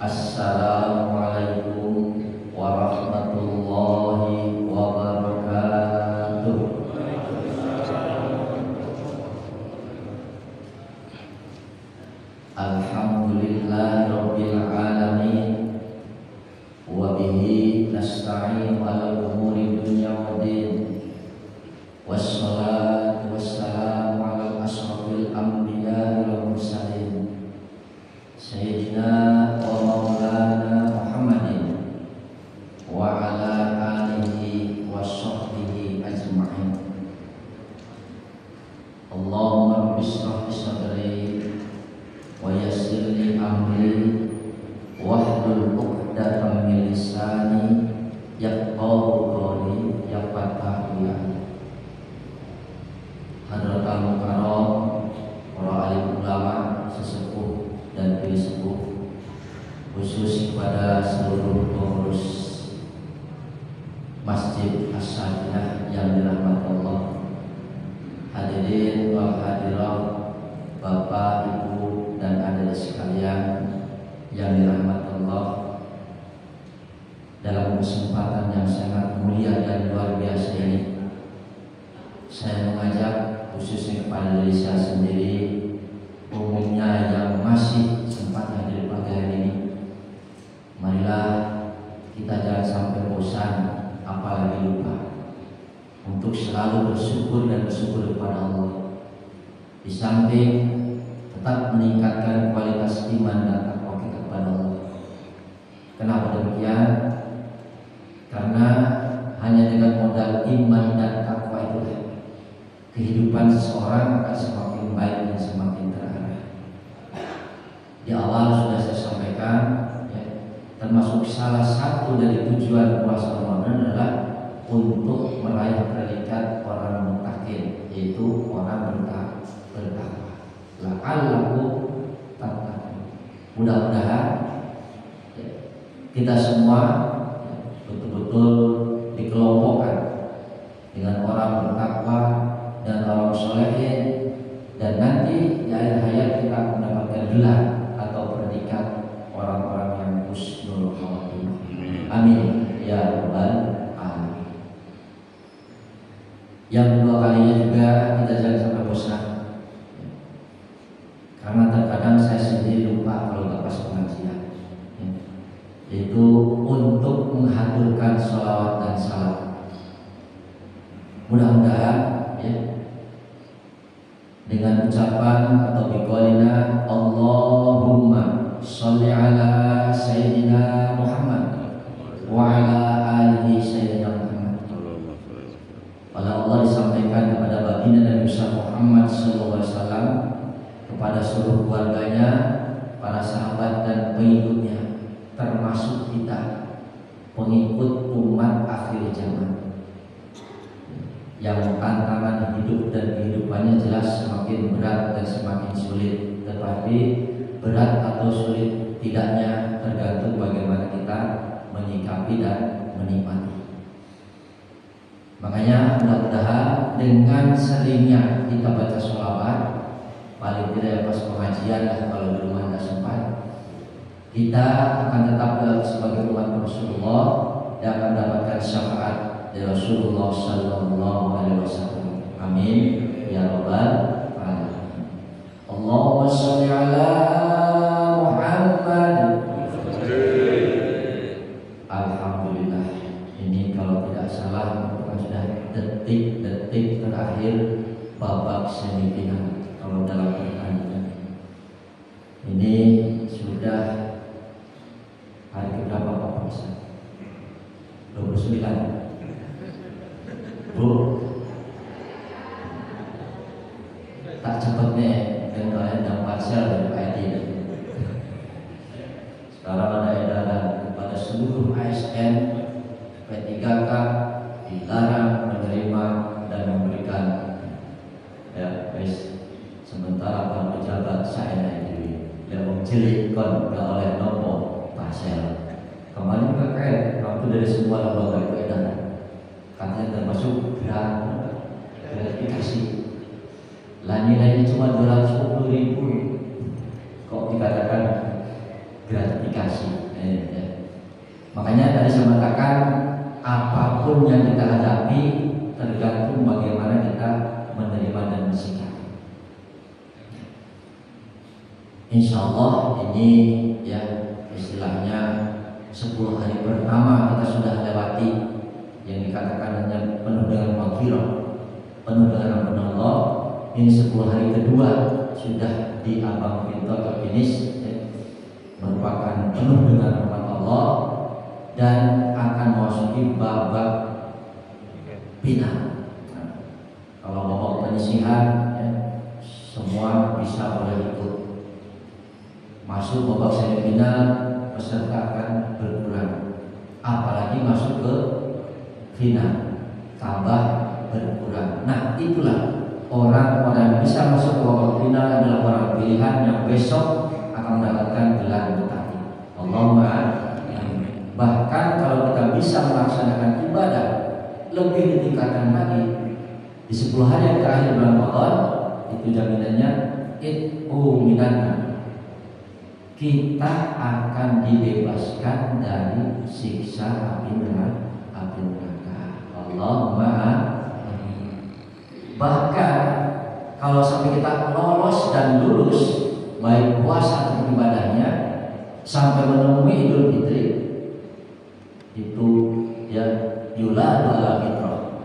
Assalamualaikum warahmatullahi wabarakatuh. Alhamdulillahirabbil alamin wa bihi nasta'inu 'ala umuri dunya waddin. Wassalatu wassalamu 'ala asyrafil anbiya'i wal mursalin sayyidina wa maulana Muhammadin wa 'ala alihi wa sahbihi ajma'in. Allahumma bishrah li sadri wa yassir li amri wahlul 'uqdatam min lisani yafqahu qawli yafqahu ya. Hadratul mukarram, para alim ulama, sesepuh dan pilih sepuh, khusus kepada seluruh pengurus Masjid As-Sakinah yang dirahmati Allah, hadirin wal hadirat, Bapak, Ibu dan adik sekalian yang dirahmati Allah. Dalam kesempatan yang sangat mulia dan luar biasa ini, saya mengajak khususnya kepada diri saya sendiri, umumnya yang masih sempat hadir pada hari ini, marilah kita jangan sampai bosan, apalagi lupa untuk selalu bersyukur dan bersyukur kepada Allah. Di samping tetap meningkatkan kualitas iman dan takwa kita kepada Allah. Kenapa demikian? Karena hanya dengan modal iman dan takwa itulah kehidupan seseorang akan semakin baik dan semakin terarah. Di awal sudah saya sampaikan, ya, termasuk salah satu dari tujuan puasa Ramadan adalah untuk meraih predikat orang muttaqin, yaitu orang bertakwa. La'allakum tattaqun. Mudah-mudahan ya, kita semua ya, betul-betul dikelompokkan dengan orang bertakwa dan orang solehin, dan nanti di akhir hayat kita mendapatkan gelar atau predikat orang-orang yang husnul khatimah. Amin ya rabbal alamin. Yang kedua kalinya juga kita jangan sampai bosan, karena terkadang saya sendiri lupa kalau nggak pas pengajian, yaitu untuk menghaturkan sholawat dan salam. Mudah-mudahan ya, dengan ucapan atau biqaulina Allahumma sholli ala sayyidina Muhammad wa ala alihi sayyidina Muhammad. Pada Allah disampaikan kepada baginda Nabi Muhammad SAW, kepada seluruh keluarganya, para sahabat dan pengikutnya, termasuk kita pengikut umat akhir zaman, yang tantangan hidup dan kehidupannya jelas semakin berat dan semakin sulit. Tetapi berat atau sulit tidaknya tergantung bagaimana kita menyikapi dan menikmati. Makanya mudah-mudahan dengan seringnya kita baca sholawat, paling tidak pas pengajian lah, kalau di rumah tidak sempat, kita akan tetap sebagai umat Rasulullah dan akan mendapatkan syafaat dari Rasulullah Sallallahu Alaihi Wasallam. Amin ya rabbal alamin. Allahumma sholli ala Muhammad. Alhamdulillah. Ini kalau tidak salah merupakan sudah detik-detik terakhir babak semifinal kalau dalam pertandingan. Ini sudah hari keberapa Pak Ustaz? 29. Bu, tak cepatnya dan kalian dapat share dari Pak Edi. Sekarang ada edaran kepada seluruh ASN P3K dilarang menerima dan memberikan ya guys. Sementara para pejabat saya ini yang menjelikkan oleh nomor pasel. Kemarin juga keren, waktu dari semua lembaga itu edaran. Katanya termasuk gratifikasi. Lah nilainya cuma 210.000. Kok dikatakan gratifikasi? Insya Allah ini ya istilahnya 10 hari pertama kita sudah lewati yang dikatakan hanya penuh dengan maghfirah, penuh dengan ampun Allah. Ini 10 hari kedua sudah di abang pintu atau finish ya, merupakan penuh dengan rahmat Allah dan akan memasuki babak final. Nah, kalau babak penyisihan ya, semua bisa boleh ikut masuk babak semifinal, peserta akan berkurang, apalagi masuk ke final tambah berkurang. Nah itulah orang-orang yang bisa masuk ke babak final adalah orang pilihan yang besok akan mendapatkan gelar mutakin. Allahumma amin. Bahkan kalau kita bisa melaksanakan ibadah lebih ditingkatkan lagi di 10 hari yang terakhir bulan Ramadan, itu jaminannya itu minanna, kita akan dibebaskan dari siksa api neraka. Allahumma amin. Bahkan kalau sampai kita lolos dan lulus baik puasa atau ibadahnya sampai menemui Idul Fitri, itu ya yuladu ala fitrah,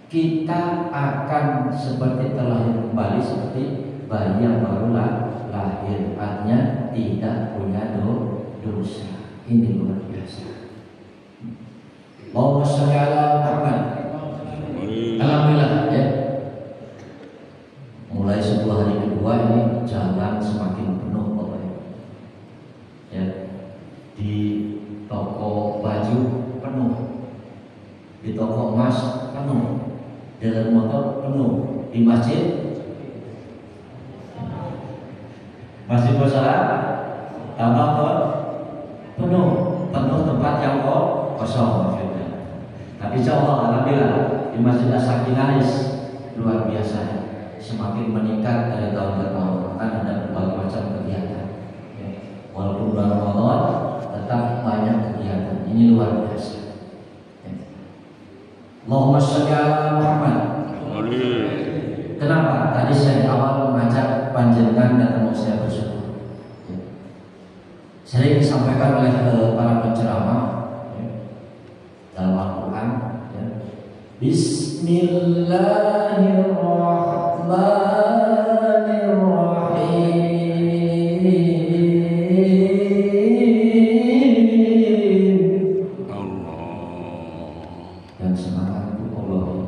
kita akan seperti terlahir kembali seperti bayi yang baru lahir, artinya tidak punya dosa. Ini luar biasa. Allahumma sholli ala Muhammad. Alhamdulillah ya. Mulai 10 hari kedua ini jalan semakin penuh pokoknya. Ya. Di toko baju penuh, di toko emas penuh, di dalam motor penuh, di masjid bersalah tambah penuh tempat yang kosong maksudnya. Tapi insya Allah alhamdulillah di Masjid As-Sakinah luar biasa, semakin meningkat dari tahun ke tahun, akan ada berbagai macam kegiatan. Walaupun bulan Ramadan tetap banyak kegiatan. Ini luar biasa. Allahumma sholli ala Muhammad. Kenapa? Tadi saya di awal mengajak panjenengan dan mau saya bersyukur. Sering disampaikan oleh para penceramah dalam Al-Quran ya. Bismillahirrahmanirrahim. Dan semangat itu Allah.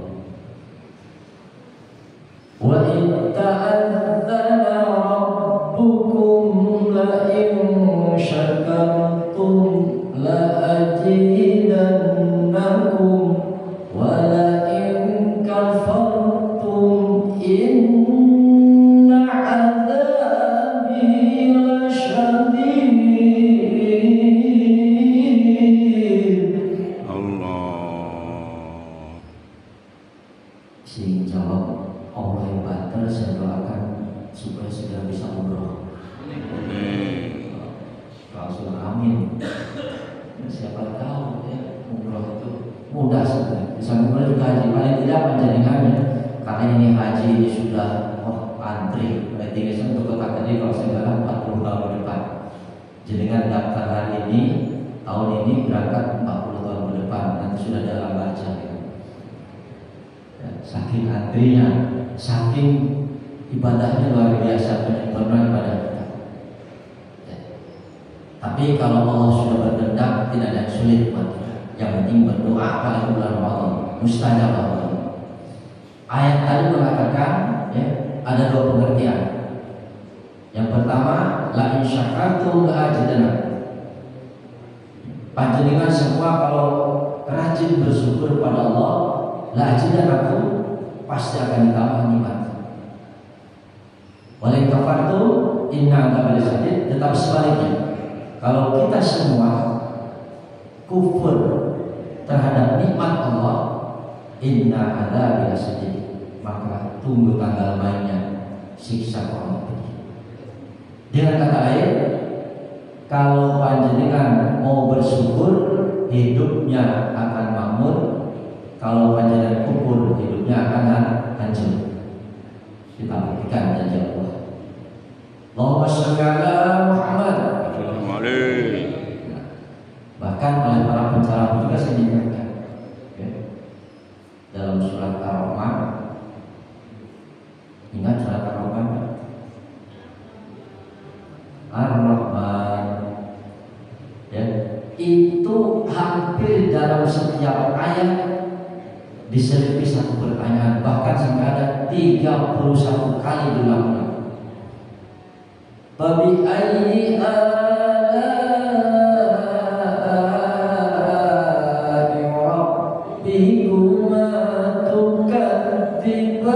Wa in ta'adzana rabbukum la in syakartum la azidannakum wa la in kafartum inna 'adzabi lasyadid. Allah. Sing jawab Allah yang banter, saya doakan supaya segera bisa umroh. Langsung amin. Siapa tahu ya umroh itu mudah sebenarnya. Bisa umroh juga haji, paling tidak panjenengannya. Karena ini haji ini sudah antri. Berarti untuk kota tadi kalau saya bilang 40 tahun ke depan. Jenengan daftar hari ini, tahun ini berangkat 40 tahun ke depan. Nanti sudah dalam baca. Ya, saking antrinya, saking ibadahnya luar biasa, penuh ibadah kita. Ya. Tapi kalau Allah sudah berkehendak, tidak ada yang sulit buat kita. Yang penting berdoa pada bulan Ramadan, mustajab Allah. Ayat tadi mengatakan, ya, ada dua pengertian. Yang pertama, la in syakartum la azidannakum. Panjenengan semua kalau rajin bersyukur pada Allah, la azidannakum, pasti akan ditambah nikmat. Walain kafartum inna adzaba lasyadid. Tetapi sebaliknya, kalau kita semua kufur terhadap nikmat Allah, inna adzaba lasyadid, maka tunggu tanggal mainnya siksa Allah. Dengan kata lain, kalau panjenengan mau bersyukur, hidupnya akan makmur. Kalau panjenengan kufur, hidupnya akan hancur. Kita buktikan janji Allah. Allahumma sholli ala Ar-Rahman. Ya, itu hampir dalam setiap ayat diselipi satu pertanyaan, bahkan sampai ada 31 kali diulang-ulang. Babi ayyi ala'i rabbikuma tukadziban.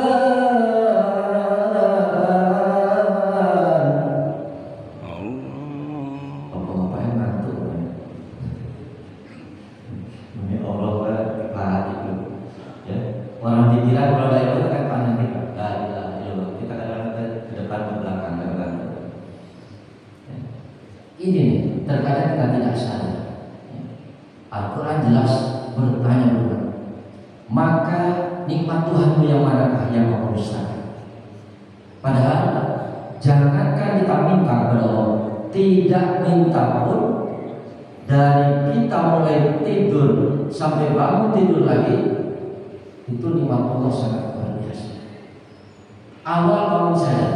Bapak-bapak yang ngantuk kan? Ini Allah kan itu. Ya, orang pikiran kalau ada itu kan pandang kita. Kita kadang-kadang ke depan ke belakang kadang-kadang. Ini nih, terkadang kita tidak sadar. Al-Quran jelas bertanya dulu. Maka nikmat Tuhanmu yang manakah yang kau dustakan? Padahal jangankan kita minta kepada Allah, tidak minta pun, dari kita mulai tidur sampai bangun tidur lagi, itu nikmat Allah sangat luar biasa. Awal bangun saya,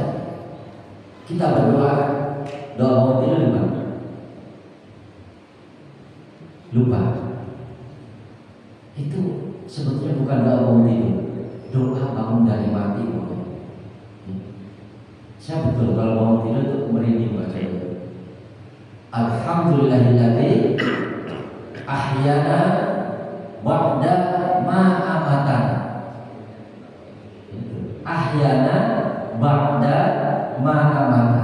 kita berdoa, doa bangun tidur di mana? Lupa. Itu sebetulnya bukan doa bangun tidur, doa bangun dari mati. Saya betul kalau bangun tidur itu merinding baca itu. Alhamdulillahilladzi ahyana ba'da ma amatana. Ahyana ba'da ma amatana.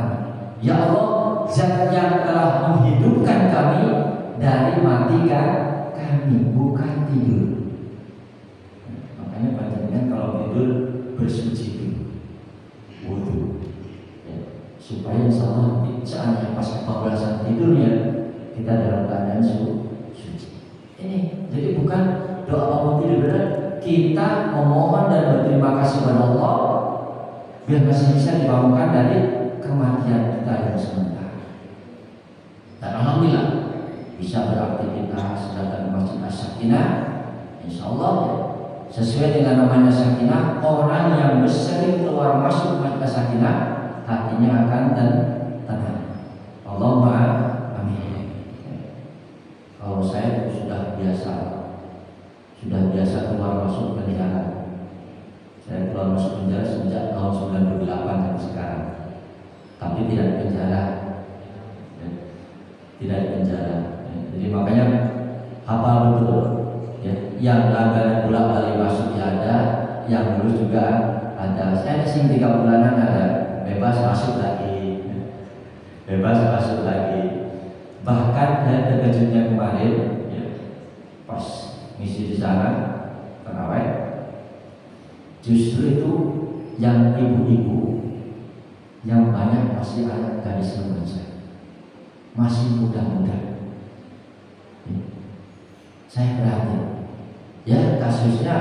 Ya Allah, Zat yang telah menghidupkan kami dari matikan kami, bukan tidur. Makanya panjenengan kalau tidur bersuci wudu, ya, supaya insya Allah saatnya pas kebablasan tidurnya kita dalam keadaan suci. Ini jadi bukan doa bangun tidur, benar kita memohon dan berterima kasih kepada Allah biar masih bisa dibangunkan dari kematian kita yang sementara. Dan alhamdulillah bisa beraktivitas datang ke Masjid As-Sakinah, insya Allah ya, sesuai dengan namanya Sakinah, orang yang sering keluar masuk Masjid As-Sakinah hatinya akan tenang. Allahumma amin. Kalau saya sudah biasa keluar masuk penjara. Saya keluar masuk penjara sejak tahun 98 sampai sekarang. Tapi tidak di penjara, ya, tidak di penjara. Ya, jadi makanya hafal betul. Ya, yang langganan bolak-balik masuk ya ada, yang lulus juga ada. Saya sing 3 bulanan ada, bebas masuk lagi, bebas masuk lagi. Bahkan saya terkejutnya kemarin, ya, pas ngisi di sana terawih, justru itu yang ibu-ibu yang banyak masih anak gadis remaja, masih muda-muda. Saya perhatian, ya kasusnya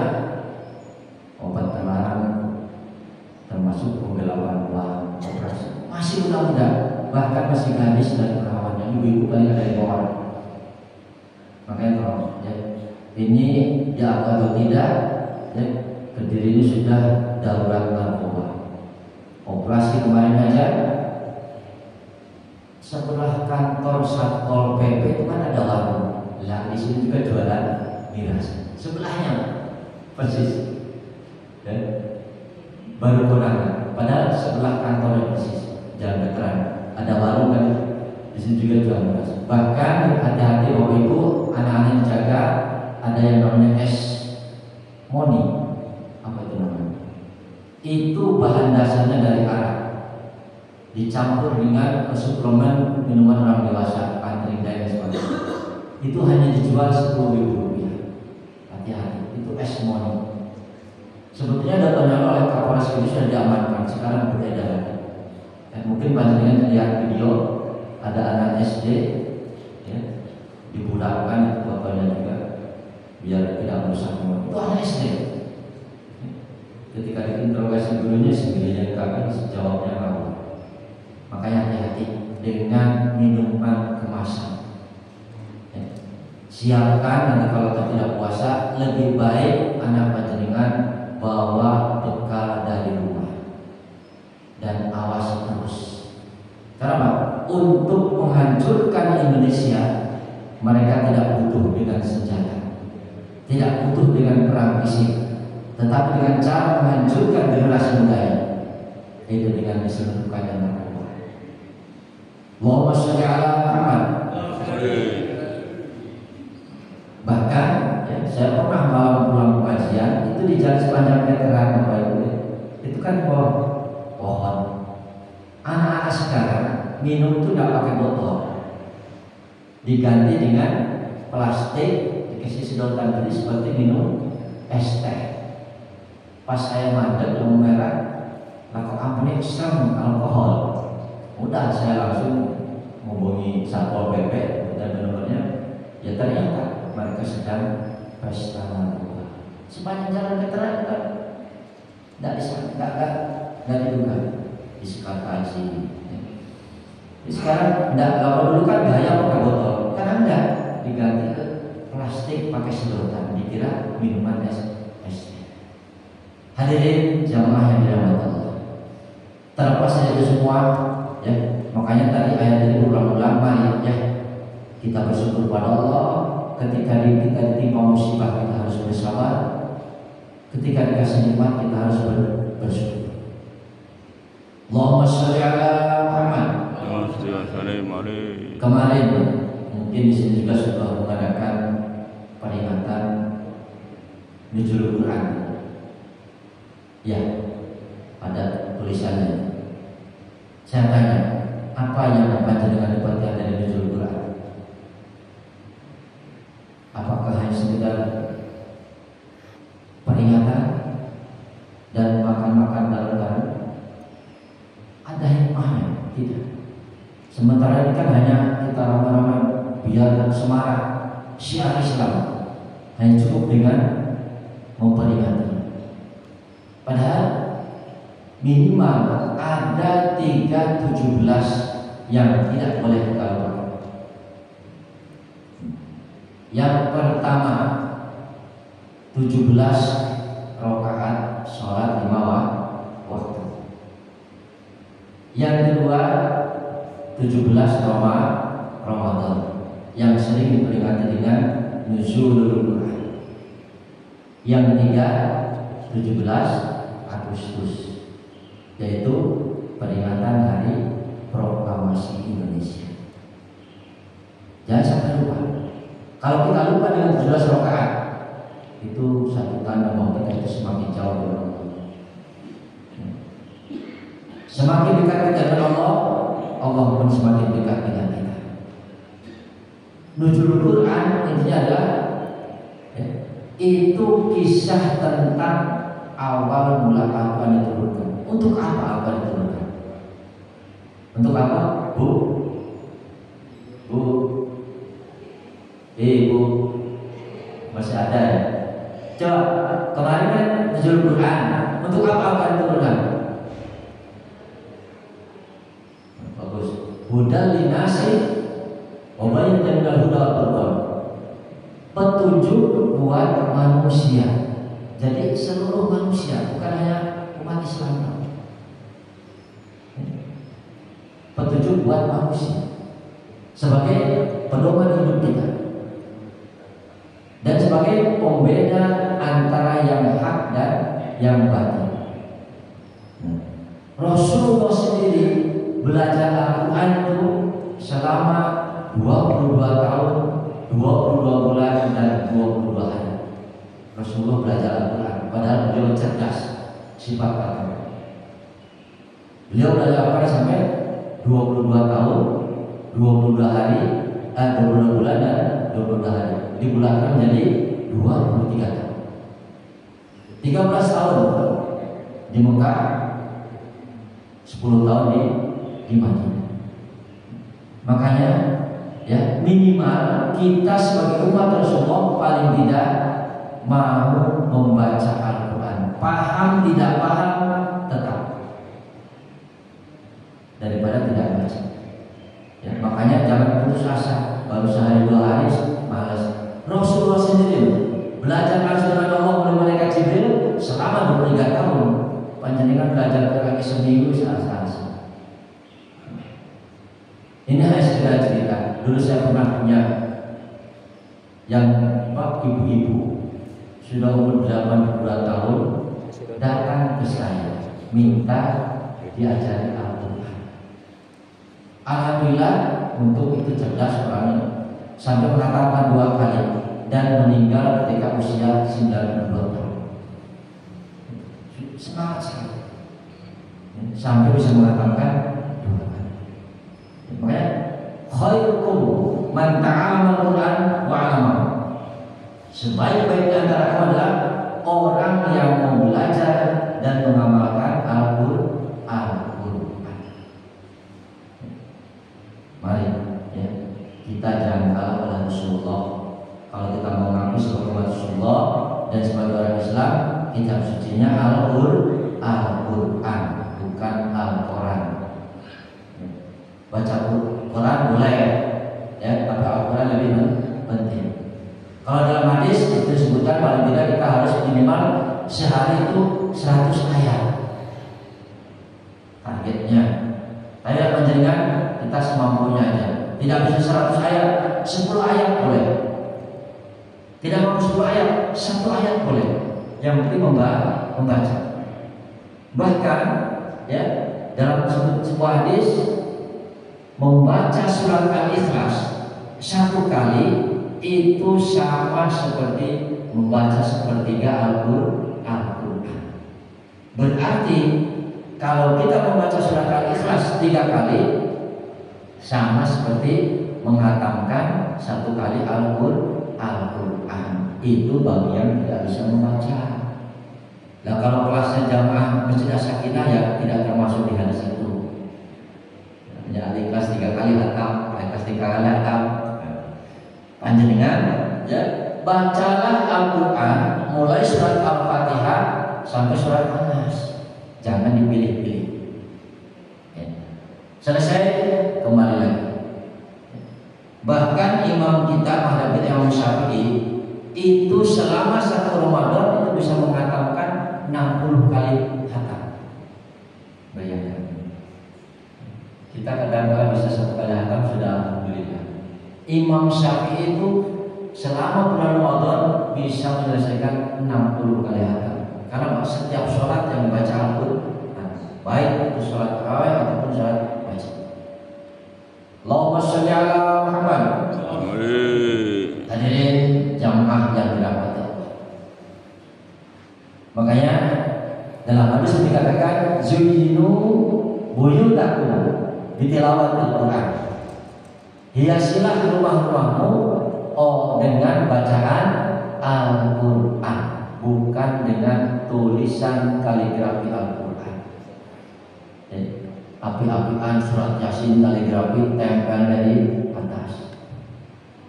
obat terlarang, termasuk penggelapaan uang, operasi, masih muda-muda, bahkan masih gadis dan perawan, yang ibu-ibu banyak dari bawah. Makanya kalau ya, ini ya atau tidak, ya, Kediri ini sudah darurat narkoba. Operasi kemarin aja sebelah kantor Satpol PP itu kan ada warung. Lah di sini juga jualan miras. Sebelahnya persis. Dan baru konangan. Padahal sebelah kantornya persis. Jalan veteran. Ada warung kan. Di sini juga jualan miras. Bahkan hati-hati Bapak Ibu, anak-anak yang jaga, ada yang namanya es moni. Apa itu namanya? Itu bahan dasarnya dari arak, dicampur dengan suplemen minuman orang dewasa, antrin dan sebagainya. Itu hanya dijual Rp10.000. Hati-hati, itu es moni. Sebetulnya datanya oleh Kapolres itu sudah diamankan, sekarang beredar lagi. Dan mungkin panjenengan lihat video, ada anak SD, ya, dibudakkan itu bapaknya juga, biar tidak merusak rumah. Itu anak SD. Ketika diinterogasi gurunya sendirinya kami jawabnya apa? Makanya hati-hati dengan minuman kemasan. Ya. Siapkan nanti kalau tidak puasa, lebih baik anak panjenengan bawa bekal dari rumah dan awas terus. Karena apa? untuk menghancurkan Indonesia, mereka tidak butuh dengan senjata, tidak butuh dengan perang fisik, tetapi dengan cara menghancurkan generasi muda, yaitu dengan diselundupkannya narkoba. Allahumma sholli ala Muhammad. Bahkan saya pernah malam pulang pengajian itu di jalan sepanjang veteran Bapak Ibu, itu kan pohon. Anak-anak sekarang minum itu tidak pakai botol, diganti dengan plastik, dikasih sedotan jadi seperti minum es teh. Pas saya mandek lampu merah, lah kok ampun ekstrem alkohol. Udah saya langsung menghubungi Satpol PP dan nomornya. Ya ternyata mereka sedang pesta narkoba. Sepanjang jalan veteran kan tidak diduga disekat haji. Sekarang tidak, kalau dulu kan gaya pakai botol, karena enggak diganti ke plastik pakai sedotan, dikira minuman es. Hadirin jamaah yang dirahmati Allah, terlepas dari itu semua, ya makanya tadi ayat ini berulang-ulang, mari ya kita bersyukur pada Allah. Ketika kita ditimpa musibah kita harus bersabar, ketika dikasih nikmat kita harus bersyukur. Allahumma sholli ala Muhammad. Kemarin mungkin di sini juga sudah mengadakan peringatan Nuzul Quran. Ya, ada tulisannya. Saya tanya, apa yang membaca dengan dapatkan dari Nuzul Quran? Apakah hanya sekedar peringatan dan makan-makan dalam-dalam? Ada hikmahnya? Tidak. Sementara ini kan hanya kita ramai-ramai biar semarak syiar Islam, hanya cukup dengan memperingati. Padahal minimal ada 3:17 yang tidak boleh kita lupakan. Yang pertama 17 rakaat sholat 5 waktu. Yang kedua 17 Ramadan yang sering diperingati dengan Nuzulul Quran. Yang ketiga 17 Agustus, yaitu peringatan Hari Proklamasi Indonesia. Jangan sampai lupa. Kalau kita lupa dengan 17 rakaat, itu satu tanda bahwa kita itu semakin jauh dari Allah. Semakin dekat kita dengan Allah, Allah pun semakin dekat dengan kita. Nuzulul Quran intinya adalah itu kisah tentang awal mula Al-Quran diturunkan. Untuk apa Al-Quran diturunkan? Untuk apa? Bu, Ibu masih ada ya? Coba kemarin kan Nuzulul Quran. Untuk apa Al-Quran diturunkan? Bagus. Hudal linasi, obayin dan huda Al-Quran. Petunjuk buat manusia. Jadi seluruh manusia, bukan hanya umat Islam. Petunjuk buat manusia sebagai pedoman hidup kita dan sebagai pembeda antara yang hak dan yang batil. Rasulullah sendiri belajar Al-Quran itu selama 22 tahun, 22 bulan dan 22 hari. Rasulullah belajar Al-Quran, padahal beliau cerdas sifat kata. Beliau belajar Al-Quran sampai 22 tahun, 22 hari, 22 bulan dan 22 hari. Dibulatkan menjadi 23 tahun. 13 tahun di Mekah, 10 tahun di Madinah. Makanya ya minimal kita sebagai umat Rasulullah paling tidak mau membaca Al-Quran, paham tidak paham tetap, daripada tidak baca. Ya, makanya jangan putus asa baru sehari 2 hari malas. Rasulullah sendiri belajar langsung dengan Allah oleh malaikat Jibril selama 23 tahun. Panjenengan belajar kaki seminggu saat Ini hanya sekedar cerita. Dulu saya pernah punya yang ibu-ibu sudah umur 82 tahun datang ke saya minta diajari Al-Quran. Alhamdulillah untuk itu cerdas orangnya, sampai mengatakan 2 kali dan meninggal ketika usia 92 tahun. Semangat sekali sampai bisa mengatakan 2 kali. Makanya khairukum man ta'amal Quran wa 'allama. Sebaik-baik antara kamu adalah orang yang mau belajar dan mengamalkan Al-Quran. Mari ya, kita jangan kalah oleh Rasulullah. Kalau kita mau ngaku sebagai umat Rasulullah dan sebagai orang Islam, kitab sucinya Al-Quran, bukan Al-Quran. Baca Quran boleh ya, tapi Al-Quran lebih penting. Kalau dalam hadis itu disebutkan paling tidak kita harus minimal sehari itu 100 ayat targetnya. Ayat panjangan kita semampunya aja. Tidak bisa 100 ayat, 10 ayat boleh. Tidak mau 10 ayat, 1 ayat boleh. Yang penting membaca. Bahkan ya dalam sebuah hadis membaca surat Al-Ikhlas 1 kali itu sama seperti membaca sepertiga Al-Quran. Berarti kalau kita membaca surat Al-Ikhlas 3 kali sama seperti menghatamkan 1 kali Al-Quran. Itu bagi yang tidak bisa membaca. Nah kalau kelasnya jamaah Masjid As-Sakinah ya tidak termasuk di hadis itu. Ya, Al-Ikhlas 3 kali hatam, Al-Ikhlas 3 kali hatam. Panjenengan ya bacalah Al-Quran mulai surat Al-Fatihah sampai surat An-Nas. Jangan dipilih-pilih ya. Selesai kembali lagi. Bahkan imam kita Madhab Imam Syafi'i itu selama 1 Ramadan itu bisa menghatamkan 60 kali hatam. Bayangkan kita kadang-kadang bisa 1 kali hatam sudah alhamdulillah. Imam Syafi'i itu selama bulan Ramadan bisa menyelesaikan 60 kali hatam. Karena setiap sholat yang membaca Al-Quran, baik itu sholat tarawih ataupun sholat wajib. Allahumma sholli ala Muhammad. Hadirin jamaah yang dirahmati Allah. Makanya dalam hadis dikatakan zuyyinu buyutakum bitilawatil Quran. Hiasilah rumah-rumahmu dengan bacaan Al-Quran, bukan dengan tulisan kaligrafi Al-Quran. Api-apian surat Yasin kaligrafi tempel dari atas.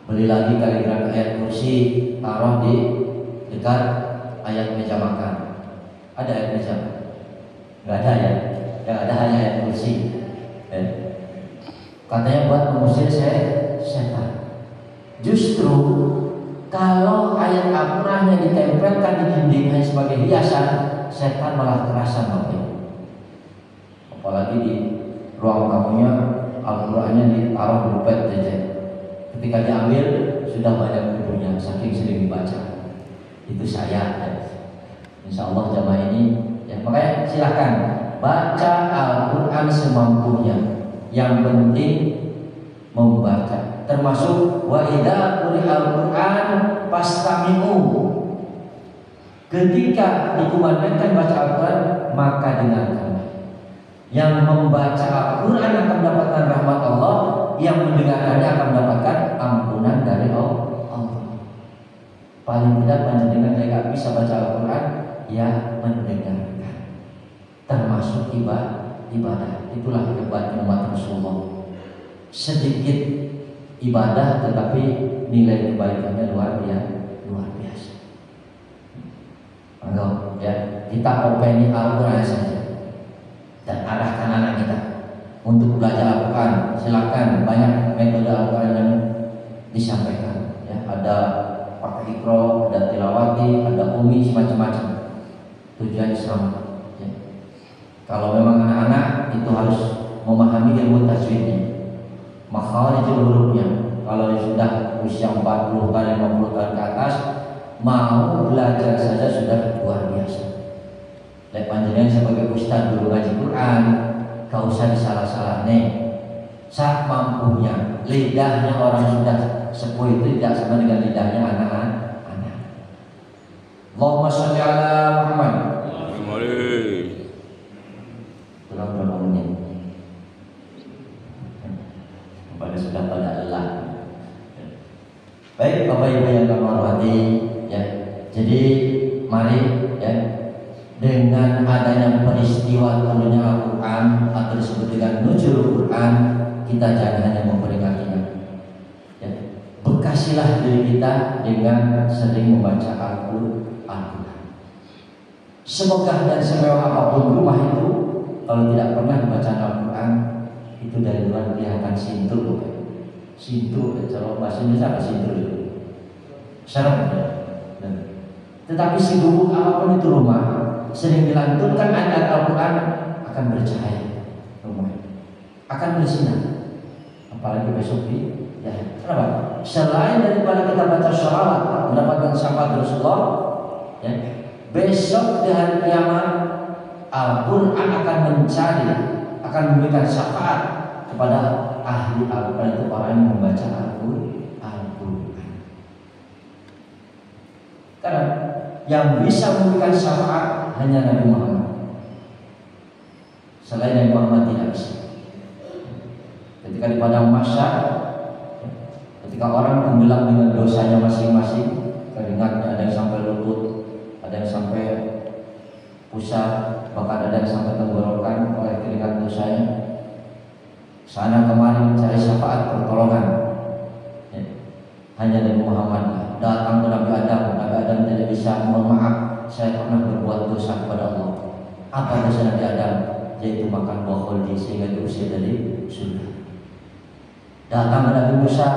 Beli lagi kaligrafi ayat kursi, taruh di dekat ayat meja makan. Ada ayat meja? Nggak ada ya? Nggak ada, hanya ayat kursi. Katanya buat mengusir setan. Justru kalau ayat Al-Quran yang ditempelkan di dinding hanya sebagai hiasan, setan malah terasa mati. Apalagi di ruang tamunya Al-Qurannya ditaruh di dompet saja. Ketika diambil sudah banyak bukunya, saking sering dibaca. Itu saya. Insya Allah jamaah ini ya, makanya silakan baca Al-Quran semampunya. Yang penting membaca. Termasuk wa idza quri'al Qur'an fastami'u. Ketika dikumandangkan baca Al-Quran maka dengarkan. Yang membaca Al-Quran akan mendapatkan rahmat Allah, yang mendengarkannya akan mendapatkan ampunan dari Allah. Paling tidak panjenengan yang bisa baca Al-Quran ya mendengarkan. Termasuk ibadah. Itulah hebatnya umat Rasulullah. Sedikit ibadah tetapi nilai kebaikannya luar biasa. Maka ya kita openi Al-Quran saja dan arahkan anak kita untuk belajar Al-Quran. Silakan, banyak metode Al-Quran yang disampaikan. Ya, ada pakai Iqra, ada tilawati, ada umi, macam-macam. Tujuan selamat. Kalau memang anak-anak itu harus memahami ilmu tajwidnya. makharijul hurufnya. Kalau sudah usia 40 tahun 50 tahun ke atas, mau belajar saja sudah luar biasa. Lek panjenengan sebagai ustaz guru ngaji Quran, gak usah disalah-salah nih. Sak mampunya, lidahnya orang sudah sepuh itu tidak sama dengan lidahnya anak-anak. Allahumma sholli ala Muhammad. Kurang berapa menit? Pada sudah pada lelah. Baik Bapak Ibu yang kami hormati, ya. Jadi mari ya, dengan adanya peristiwa turunnya Al-Quran atau disebut dengan nuzulul Quran, kita jangan hanya memperingatinya. Ya. Bekasilah diri kita dengan sering membaca Al-Quran. Semoga dan semewah apapun rumah itu, kalau tidak pernah membaca Al-Quran, itu dari luar kelihatan sintul. Sintul, kalau bahasa Indonesia apa sintul itu? Syarat. Tetapi segubuk apapun itu rumah, sering dilantunkan ayat Al-Quran, akan bercahaya rumah, akan bersinar. Apalagi besok ya. Kenapa? Selain daripada kita baca sholawat mendapatkan syafaat Rasulullah, ya, besok di hari kiamat Al-Quran akan mencari, akan memberikan syafaat kepada ahli Al-Quran, itu orang yang membaca Al-Quran. Karena yang bisa memberikan syafaat hanya Nabi Muhammad. Selain Nabi Muhammad tidak bisa. Ketika di padang mahsyar, ketika orang tenggelam dengan dosanya masing-masing, keringatnya ada yang sampai lutut, ada yang sampai pusat, bahkan ada yang sampai tenggorokan oleh keringat dosanya, sana kemari mencari syafaat pertolongan, ya. Hanya Nabi Muhammad datang ke Nabi Adam. Nabi Adam tidak bisa, mohon maaf, saya pernah berbuat dosa kepada Allah. Apa dosa Nabi Adam? Yaitu makan buah khuldi sehingga diusir dari surga. Datang ke Nabi Musa.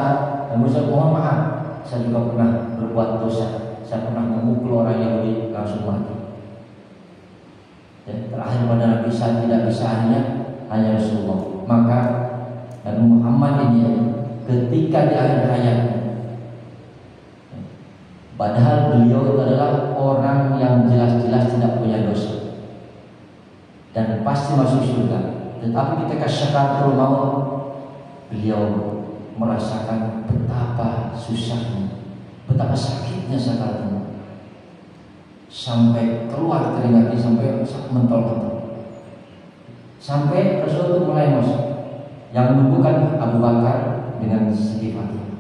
Nabi Musa, mohon maaf, saya juga pernah berbuat dosa. Saya pernah memukul orang Yahudi langsung mati. Dan terakhir pada Nabi Isa tidak bisa, hanya Rasulullah. Maka Nabi Muhammad ini ketika di akhir hayatnya, padahal beliau itu adalah orang yang jelas-jelas tidak punya dosa dan pasti masuk surga, tetapi ketika syakaratul maut, beliau merasakan betapa susahnya, betapa sakitnya syakaratul maut, sampai keluar keringatnya, sampai mentol-mentol, sampai Rasul itu mulai masuk. Yang menumbuhkan Abu Bakar dengan Siti Fatimah.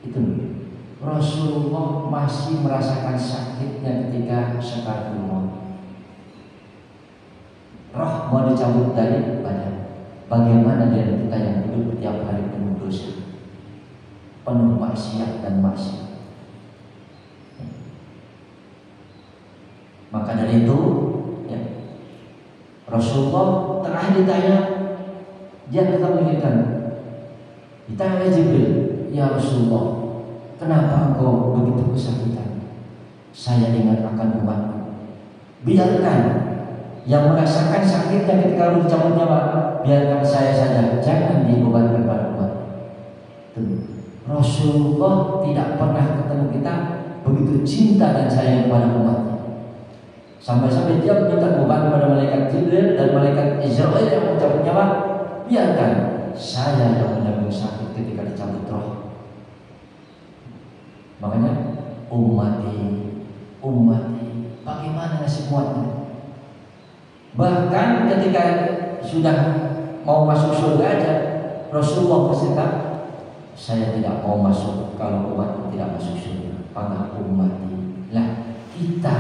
Itu Rasulullah masih merasakan sakitnya ketika sakaratul maut. Roh mau dicabut dari badan. Bagaimana dengan kita yang hidup tiap hari penuh dosa, penuh maksiat dan maksiat? Maka dari itu, ya, Rasulullah terakhir ditanya, dia tetap mengingatkan. Ditanya oleh Jibril, ya Rasulullah, kenapa engkau begitu kesakitan? Saya ingat akan umatku. Biarkan yang merasakan sakitnya ketika dicabut nyawa, biarkan saya saja, jangan dibebankan pada umat. Rasulullah tidak pernah ketemu kita begitu cinta dan sayang kepada umatnya. Sampai-sampai dia meminta beban kepada malaikat Jibril dan malaikat Israel yang mencabut nyawa, biarkan saya yang menanggung sakit ketika dicabut roh. Makanya ummati, bagaimana nasib umatnya? Bahkan ketika sudah mau masuk surga aja, Rasulullah berkata, saya tidak mau masuk kalau umat tidak masuk surga. Pada ummati. Lah kita,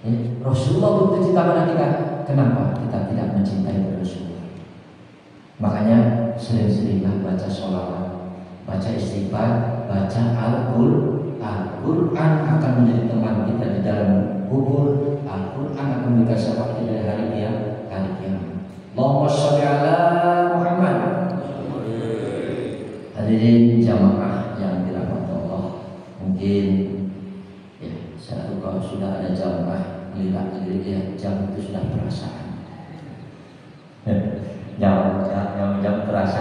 ya, Rasulullah begitu cinta pada kita, kenapa kita tidak mencintai Rasulullah? Makanya sering-seringlah baca sholawat, baca istighfar, baca Al-Quran akan menjadi teman kita di dalam kubur. Al-Quran akan memberikan syafaat dari hari kiamat. Allahumma sholli ala Muhammad. Hadirin jamaah yang dirahmati Allah, mungkin ya, saya tahu kalau sudah ada jamaah melihat ya, jam itu sudah perasaan. Jam terasa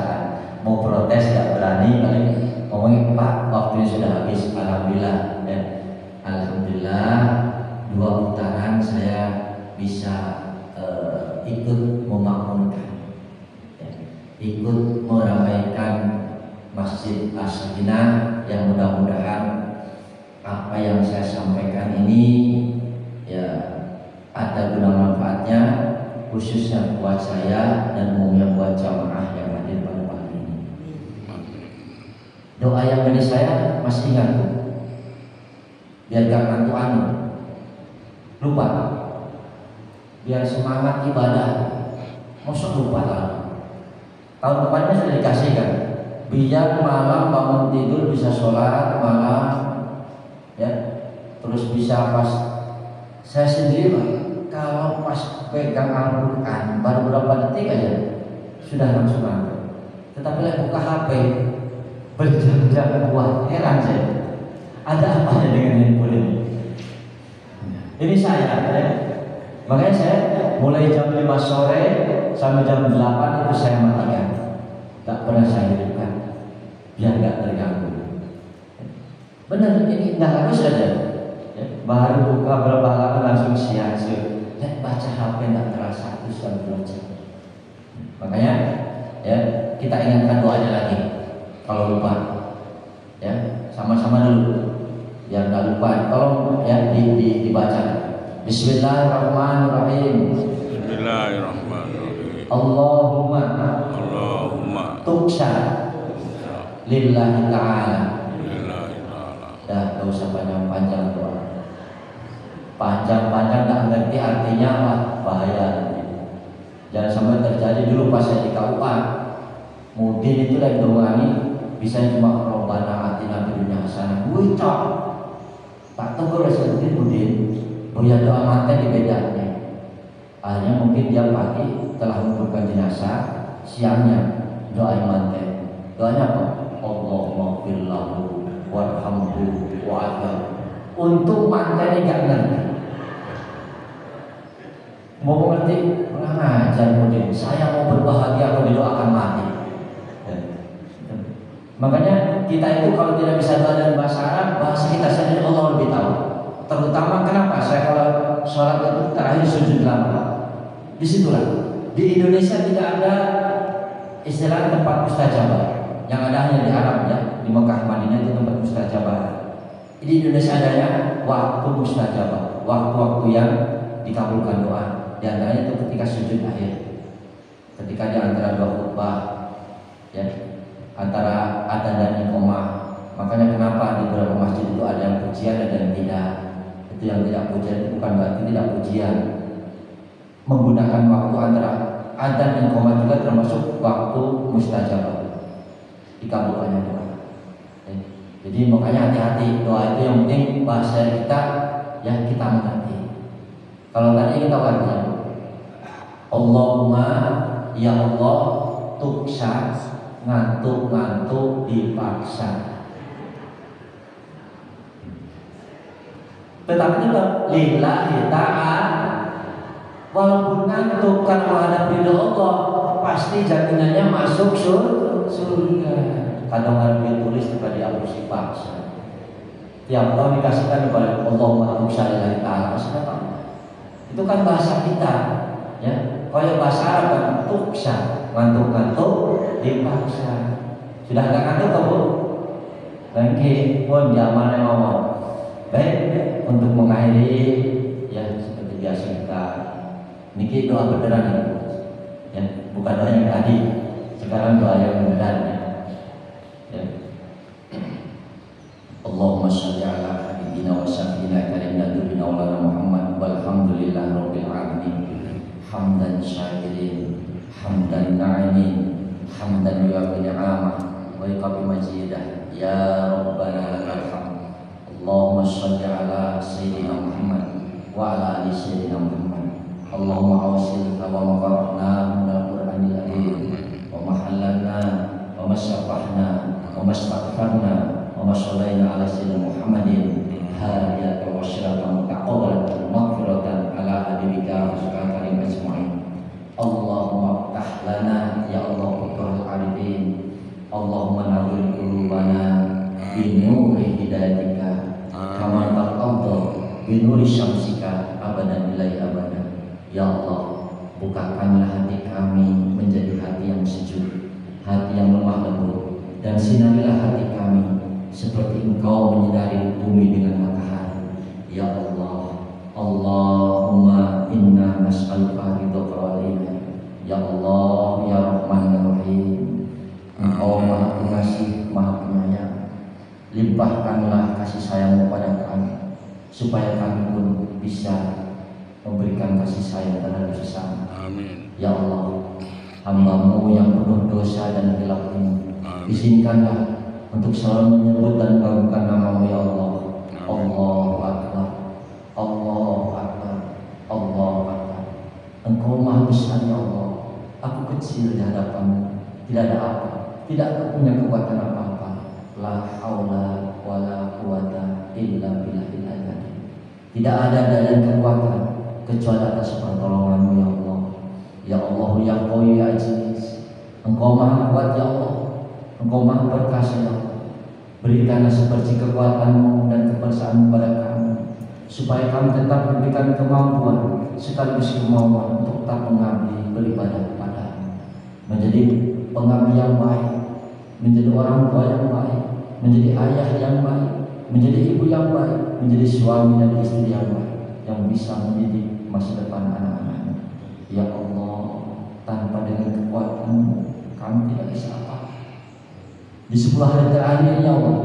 mau protes nggak berani, paling ngomongin Pak waktunya sudah habis. Alhamdulillah ya. Alhamdulillah 2 putaran saya bisa ikut memakmurkan ya, ikut meramaikan Masjid As-Sakinah, yang mudah-mudahan apa yang saya sampaikan ini ya ada guna manfaatnya, khususnya buat saya dan umumnya buat jamaah yang hadir pada pagi ini. Doa yang dari saya masih ingat tuh, biar gak ngantuk lupa, biar semangat ibadah. Masa lupa lah? Tahun depannya sudah dikasihkan, biar malam bangun tidur bisa sholat malam ya, terus bisa pas. Saya sendiri Pak, kalau pas pegang Al-Quran baru berapa detik aja sudah langsung ngantuk. Tetapi lagi buka HP berjam-jam buat, heran saya, ada apa dengan handphone ini? Ini saya ya. Makanya saya mulai jam 5 sore sampai jam 8 itu saya matikan, tak pernah saya hidupkan biar nggak terganggu. Benar, ini nggak harus saja ya, baru buka berapa halaman langsung siang-siang baca HP nggak terasa itu sudah belajar. Makanya ya kita ingatkan doanya lagi kalau lupa ya, sama-sama dulu biar nggak lupa. Tolong ya dibaca. Bismillahirrahmanirrahim. Bismillahirrahmanirrahim. Allahumma tuksa lillahi ta'ala. Dah, gak usah panjang-panjang doa. Panjang-panjang gak ngerti artinya apa, bahaya. Jangan sampai terjadi dulu pas saya di KUA. Mudin itu lagi doani, bisa cuma Rabbana atina fid dunya hasanah. Cok. Tak tegur saya Mudin. Punya doa manten di bedanya. Akhirnya mungkin dia pagi telah menguburkan jenazah, siangnya doa manten. Doanya apa? Allahumma ighfir lahu warhamhu wa'afih. Untuk manten enggak ngerti. Mau mengerti? Kurang ajar Mudin. Saya mau berbahagia kalau didoakan mati. Makanya kita itu kalau tidak bisa doa dalam bahasa Arab, bahasa kita sendiri Allah lebih tahu. Terutama kenapa saya kalau sholat itu terakhir sujud lama. Disitulah di Indonesia tidak ada istilah tempat mustajabah. Yang ada hanya di Arab ya, di Mekah Madinah itu tempat mustajabah. Di Indonesia adanya waktu mustajabah, waktu-waktu yang dikabulkan doa. Di antaranya itu ketika sujud akhir, ketika di antara dua khutbah ya, antara adzan dan iqamah. Makanya kenapa di beberapa masjid itu ada yang pujian, ada yang tidak. Itu yang tidak pujian itu bukan berarti tidak pujian. Menggunakan waktu antara adzan dan iqamah juga termasuk waktu mustajabah, dikabulkannya doa. Jadi makanya hati-hati, doa itu yang penting bahasa kita yang kita mengerti. Kalau tadi kita baca Allahumma ya Allah tuksa, ngantuk-ngantuk dipaksa. Tetapi tetap lillahi ta'ala, walaupun ngantuk kan menghadap ridho Allah, pasti jaminannya masuk surga. Kadang harus ditulis tadi aku si paksa. Tiap tahun dikasihkan kepada Allahumma tuksa lillahi ta'ala. Itu kan bahasa kita, ya. Kalau bahasa Arab kan tuksa, ngantuk-ngantuk dipaksa. Sudah nggak ngantuk kamu? Lagi pun zaman yang ngomong. Baik, untuk mengakhiri ya seperti biasa kita niki doa beneran ya, bukan doa yang tadi. Sekarang doa yang beneran ya. Allahumma sholli ala habibina wa syafiina karimna nabiyina wa Muhammad walhamdulillahi rabbil alamin. Hamdan syakirin, hamdan na'imin, hamdan yu'afi ni'amah wa yuqabi majidah. Ya Rabbana lakal hamd. Allahumma sholli ala sayyidina Muhammad wa ala ali sayyidina Muhammad. Allahumma awsil wa maqarna min al-Qur'anil azim wa mahallana wa masyaffahna wa mastaghfarna wa masallaina ala sayyidina Muhammadin hadiyatan wa syiratan mutaqabbalatan maghfiratan ala habibika rasulika karim ajma'in. Allahumma ftah lana ya Allah futuhul arifin Allahumma nawwir qulubana bi nuri hidayatika kama taqadda bi nuri syamsika abadan ilai abadan. Ya Allah, bukakanlah hati kami menjadi hati yang sejuk, hati yang lemah lembut, dan sinarilah hati kami seperti Engkau menyinari bumi dengan matahari. Ya Allah, Allahumma inna nas'aluka ridhaka wal iman. Ya Allah, ya Rahman ya Rahim, Engkau Maha Pengasih, Maha Penyayang. Limpahkanlah kasih sayang kepada kami, supaya kami pun bisa memberikan kasih sayang terhadap sesama. Amin. Ya Allah, hamba-Mu yang penuh dosa dan hilaf ini, izinkanlah untuk selalu menyebut dan mengagungkan nama-Mu ya Allah. Allahu Akbar, Allahu Akbar, Allahu Akbar. Engkau Maha Besar ya Allah. Aku kecil di hadapan-Mu, tidak ada apa, tidak punya kekuatan apa-apa. La haula wala quwata illa billahil azim. Tidak ada daya dan kekuatan kecuali atas pertolongan-Mu ya Allah. Ya Allah ya Qawi ya Aziz, Engkau Maha Kuat ya Allah, Engkau Maha Perkasa ya Allah. Berikanlah seperti kekuatan-Mu dan kepercayaan kepada kami, supaya kami tetap memberikan kemampuan sekaligus kemauan untuk tetap mengabdi beribadah kepada-Mu, menjadi pengabdi yang baik, menjadi orang tua yang baik, menjadi ayah yang baik, menjadi ibu yang baik, menjadi suami dan istri yang baik, yang bisa mendidik masa depan anak-anaknya. Ya Allah, tanpa dengan kekuatan-Mu kami tidak bisa apa. Di 10 hari terakhir ya Allah,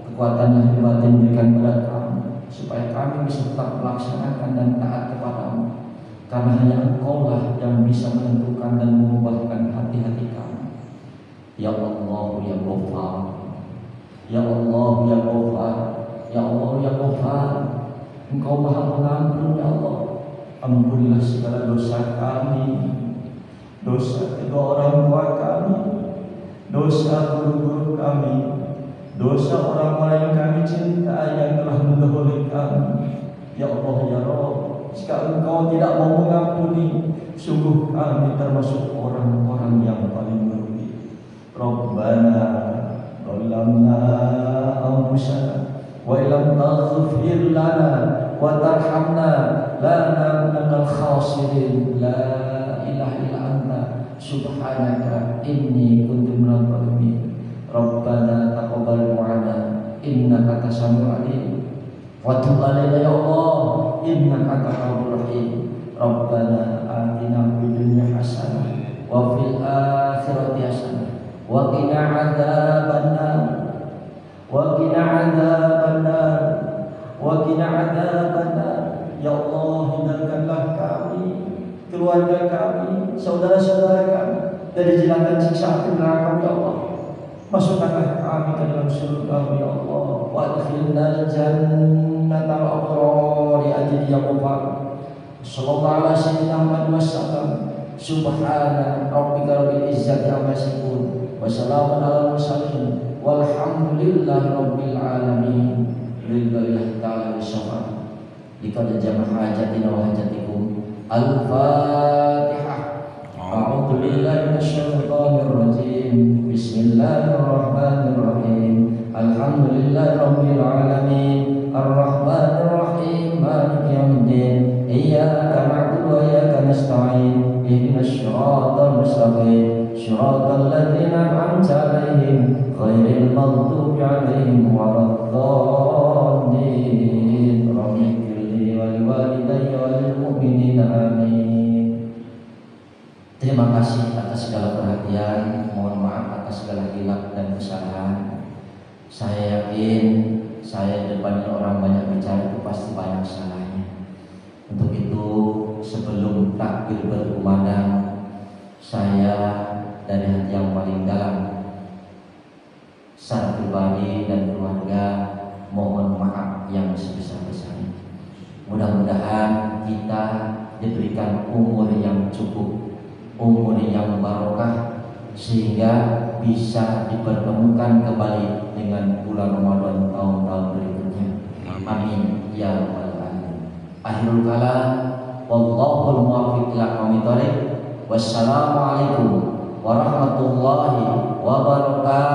kekuatan lahir batin berikan kepada kami, supaya kami bisa tetap melaksanakan dan taat kepada-Mu, karena hanya Engkau lah yang bisa menentukan dan mengubahkan hati-hati kami. Ya Allah ya Ghaffar, ya Allah ya Ghaffar, ya Allah ya Ghaffar, Engkau Maha Pengampun ya Allah. Ampunilah segala dosa kami, dosa kedua orang tua kami, dosa guru-guru kami, dosa orang-orang yang kami cinta yang telah mendahului kami. Ya Allah ya Rabb, jika Engkau tidak mau mengampuni, sungguh kami termasuk orang-orang yang paling merugi. Rabbana zalamna anfusana wa illam taghfir lana wa tarhamna la nakunanna khasirin. La ilaha illa anta subhanaka inni kuntu minadh dhalimin. Rabbana taqabbal du'ana innaka antas samiul alim wa tub 'alaina ya Allah innaka antat tawwabur rahim. Rabbana atina fid dunya hasanah wa fil akhirati hasanah wa qina adzabannar wa qina adzabannar wa qina adzabannar. Ya Allah, hindarkanlah kami, keluarga kami, saudara-saudara kami dari jeratan siksa api neraka ya Allah. Masukkanlah kami ke dalam surga ya Allah. Wa adkhilna jannatal abrar ya ajli ya Ghaffar. Sallallahu alaihi wasallam wasallam. Subhana rabbika rabbil izzati amma yasifun wa salamun alal mursalin walhamdulillahi rabbil alamin. Lillahi ta'ala bisawab. Liqad jama'a hajatina wa hajatikum. Al-Fatihah. A'udzu billahi minasyaitonir rajim. Bismillahirrahmanirrahim. Alhamdulillahi rabbil alamin. Ar-Rahmanir Rahim. Maliki yaumiddin. Iyyaka na'budu wa iyyaka nasta'in. Ihdinas siratal mustaqim. Shiratal ladzina an'amta 'alaihim ghairil maghdubi 'alaihim waladdallin. Rabbighfirli wa liwalidayya wa lil mu'minina amin. Terima kasih atas segala perhatian. Mohon maaf atas segala hilaf dan kesalahan. Saya yakin saya depan orang banyak bicara itu pasti banyak salahnya. Untuk itu sebelum takbir berkumandang, saya dari hati yang paling dalam secara pribadi dan keluarga mohon maaf yang sebesar-besarnya. Mudah-mudahan kita diberikan umur yang cukup, umur yang barokah, sehingga bisa dipertemukan kembali dengan bulan Ramadan tahun-tahun berikutnya. Amin ya rabbal alamin. Akhirul kalam, wallahul muwaffiq ila aqwamit thoriq. Wassalamualaikum warahmatullahi wabarakatuh.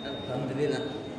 Alhamdulillah.